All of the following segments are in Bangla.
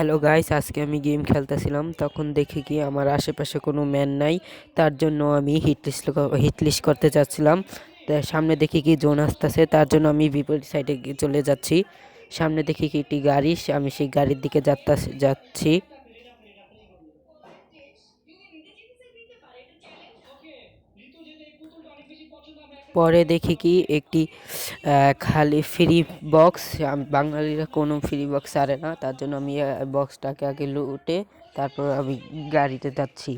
হ্যালো গাইস, আজকে আমি গেম খেলতেছিলাম, তখন দেখি কি আমার আশেপাশে কোনো ম্যান নাই। তার জন্য আমি হিট লিস্ট করতে যাচ্ছিলাম। সামনে দেখি কি জোন আসতেছে, তার জন্য আমি বিপরীত সাইডে চলে যাচ্ছি। সামনে দেখি কি একটি গাড়ি, আমি সেই গাড়ির দিকে যাচ্ছি। পরে দেখি কি একটি খালি ফ্রি বক্স। বাঙালিরা কোনো ফ্রি বক্স ছাড়ে না, তার জন্য আমি বক্সটাকে আগে লুটে তারপর আমি গাড়িতে যাচ্ছি।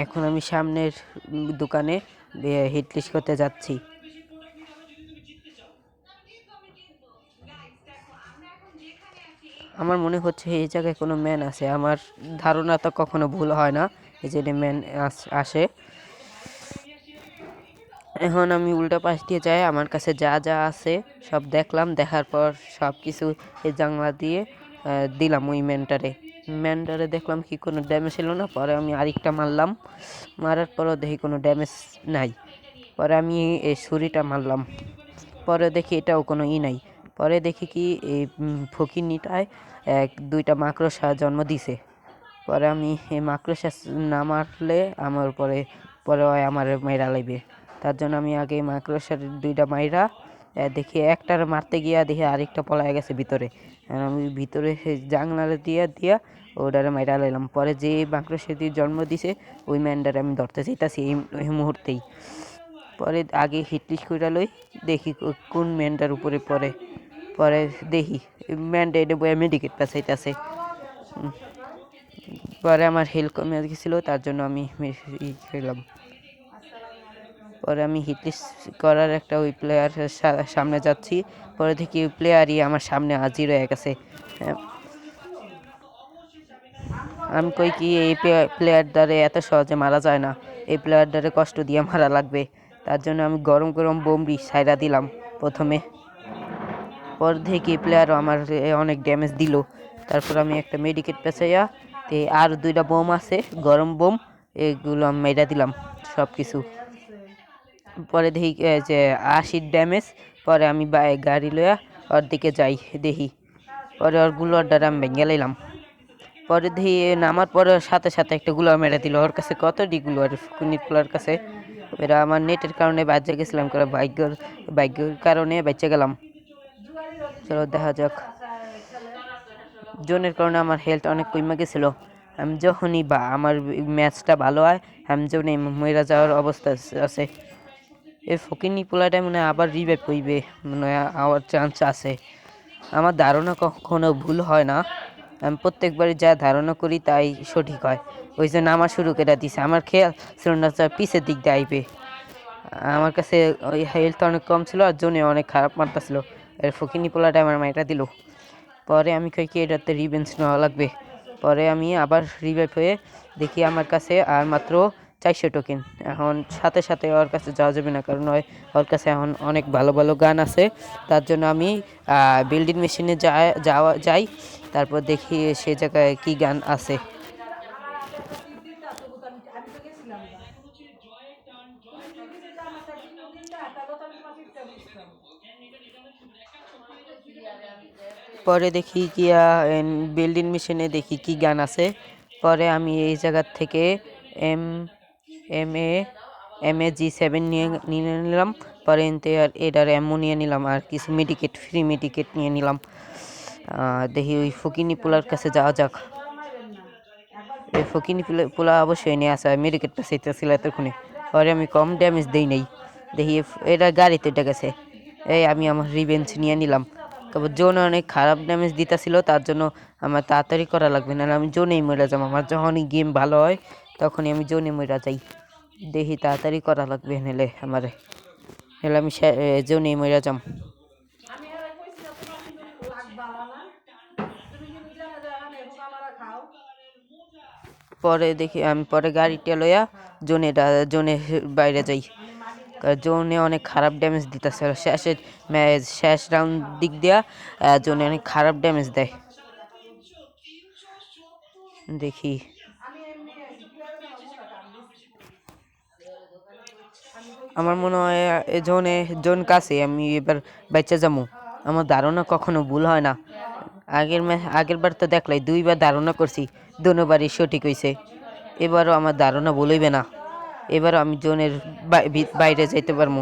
এখন আমি সামনের দোকানে হিট লিস্ট করতে যাচ্ছি। আমার মনে হচ্ছে এই জায়গায় কোনো ম্যান আছে, আমার ধারণা তো কখনো ভুল হয় না, এই যে ম্যান আসে। এখন আমি উল্টা পাশ দিয়ে যাই, আমার কাছে যা যা আছে সব দেখলাম, দেখার পর সব কিছু এই জানলা দিয়ে দিলাম ওই ম্যানটারে দেখলাম কি কোনো ড্যামেজ ছিল না। পরে আমি আরেকটা মারলাম, মারার পরও দেখি কোনো ড্যামেজ নাই। পরে আমি এই ছুরিটা মারলাম, পরে দেখি এটাও কোনো নাই। পরে দেখি কি এই ফকিরনিটায় দুইটা মাকড়সা জন্ম দিছে। পরে আমি এই মাকড়সা না মারলে আমার পরে পরে আমার মাইরা লাইবে, তার জন্য আমি আগে মাকড়সার দুইটা মাইরা দেখি একটার মারতে গিয়া দেখি আরেকটা পলায় গেছে ভিতরে। আমি ভিতরে জাংলারে দিয়া ওটারে মাইরা লাইলাম। পরে যে মাকড়সা দিয়ে জন্ম দিছে ওই ম্যানটারে আমি ধরতে চাইতাছি এই মুহূর্তেই। পরে আগে হিটলিস্ট করে লই, দেখি কোন ম্যানটার উপরে পরে। পরে দেখি ম্যানটা এটা বয়ে মেডিকেট পেঁচাইতেছে। পরে আমার হেলথ কমে গেছিলো, তার জন্য আমি খেলাম। পরে আমি হিটলিস্ট করার একটা ওই প্লেয়ারের সামনে যাচ্ছি। পরে দেখি ওই প্লেয়ারই আমার সামনে হাজির হয়ে গেছে। আমি কই কি এই প্লেয়ার দ্বারে এত সহজে মারা যায় না, এই প্লেয়ার দ্বারে কষ্ট দিয়ে মারা লাগবে। তার জন্য আমি গরম গরম বোমবি সাইরা দিলাম প্রথমে। পর দেখি প্লেয়ারও আমার অনেক ড্যামেজ দিল। তারপর আমি একটা মেডিকেট পেঁচাইয়া আর দুইটা বোম আছে, গরম বোম, এগুলো আমি মেরা দিলাম সব কিছু। পরে দেখি যে 80 ড্যামেজ। পরে আমি গাড়ি লইয়া ওর দিকে যাই, দেখি পরে ওর গুলোর দ্বারা আমি ভেঙে লাইলাম। পরে দেখি নামার পরে সাথে সাথে একটা গুলোয়ার মেরে দিল। ওর কাছে কতটি গুলোয়ার, কুনিকুলার কাছে। এরা আমার নেটের কারণে বাচ্চা গেছিলাম, করে ভাগ্যের কারণে বেঁচে গেলাম। চলো দেখা যাক। জোনের কারণে আমার হেলথ অনেক কমে গেছিল। আমি যখনই আমার ম্যাচটা ভালো হয়, আমি যখন মরে যাওয়ার অবস্থা আছে। এই ফকিনি পোলাটা মনে হয় আবার রিভাইভ করবে, মনে হয় আমার চান্স আছে। আমার ধারণা কখনো ভুল হয় না, আমি প্রত্যেকবারই যা ধারণা করি তাই সঠিক হয়। ওই জন্য আমার শুরু করে দিছে, আমার খেয়াল ছিল না পিছের দিক দিয়ে আইবে। আমার কাছে ওই হেলথ অনেক কম ছিল আর জোনে অনেক খারাপ মারতেছিল। এর ফকিনি পোলাটা আমার মাইটা দিল। পরে আমি কই কি এটাতে রিভেঞ্জ নেওয়া লাগবে। পরে আমি আবার রিভাইভ হয়ে দেখি আমার কাছে আর মাত্র 400 টোকেন। এখন সাথে সাথে ওর কাছে যাওয়া যাবে না, কারণ ওর কাছে এখন অনেক ভালো ভালো গান আছে। তার জন্য আমি বিল্ডিং মেশিনে যাই, তারপর দেখি সে জায়গায় কি গান আছে। পরে দেখি গিয়া বিল্ডিং মেশিনে দেখি কি গান আছে। পরে আমি এই জায়গার থেকে এম এম এ G7 নিয়ে নিলাম। পরে এটার এমও নিয়ে নিলাম আর কিছু ফ্রি মেডিকেট নিয়ে নিলাম। দেখি ওই ফকিনি পোলার কাছে যাওয়া যাক। এই ফকিনি পোলা অবশ্যই নিয়ে আসা মেডিকেট পেছাইতেছিল এতক্ষণে। পরে আমি কম ড্যামেজ দেই নাই, দেখি এটা গাড়িতে উঠে গেছে। আমি আমার রিভেঞ্জ নিয়ে নিলাম। তারপর জোনে অনেক খারাপ ড্যামেজ দিতেছিল, তার জন্য আমার তাড়াতাড়ি করা লাগবে, নাহলে আমি জোনেই মরে যাবো। আমার যখনই গেম ভালো হয় তখনই আমি জোনে মরে যাই। দেখি তাড়াতাড়ি করা লাগবে, নাহলে আমি জোনেই মরে যাম। পরে দেখি আমি পরে গাড়িটা লইয়া জোনে বাইরে যাই। জোনে অনেক খারাপ ড্যামেজ দিতেছে, শেষ রাউন্ড দিক দিয়া জোনে অনেক খারাপ ড্যামেজ দেয়। দেখি আমার মনে হয় জোন কাছে আমি এবার বেঁচে যাবো। আমার ধারণা কখনো ভুল হয় না। আগের বার তো দেখলাই 2বার ধারণা করছি, দোনোবারই সঠিক হয়েছে। এবারও আমার ধারণা বলইবে না, এবারও আমি জোনের বাইরে যাইতে পারবো।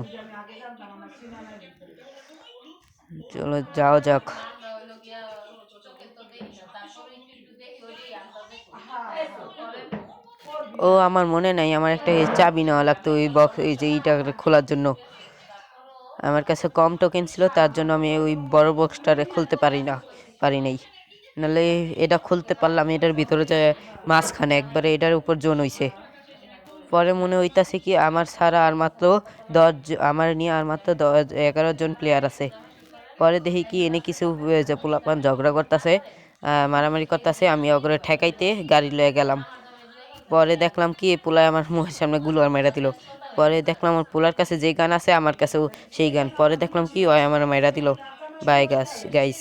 চলো যাও যাক। ও আমার মনে নাই, আমার একটা চাবি নেওয়া লাগতো ওই বক্স, এই যে এইটা খোলার জন্য। আমার কাছে কম টোকেন ছিল, তার জন্য আমি ওই বড় বক্সটারে খুলতে পারি নাই। নাহলে এটা খুলতে পারলাম, এটার ভিতরে যে মাঝখানে একবারে এটার উপর জোন হইছে। পরে মনে হইতাছে কি আমার ছাড়া আর মাত্র আমার নিয়ে আর মাত্র 11 জন প্লেয়ার আছে। পরে দেখি কি এনে কিছু যে পোলাপান ঝগড়া করতেছে, মারামারি করতেছে, আমি ওগুলো ঠেকাইতে গাড়ি লয়ে গেলাম। পরে দেখলাম কি পোলায় আমার মুখের সামনে গুলোয়ার মেরা দিল। পরে দেখলাম আমার পোলার কাছে যে গান আছে আমার কাছেও সেই গান। পরে দেখলাম কি হয় আমার মেরা দিল। Bye guys.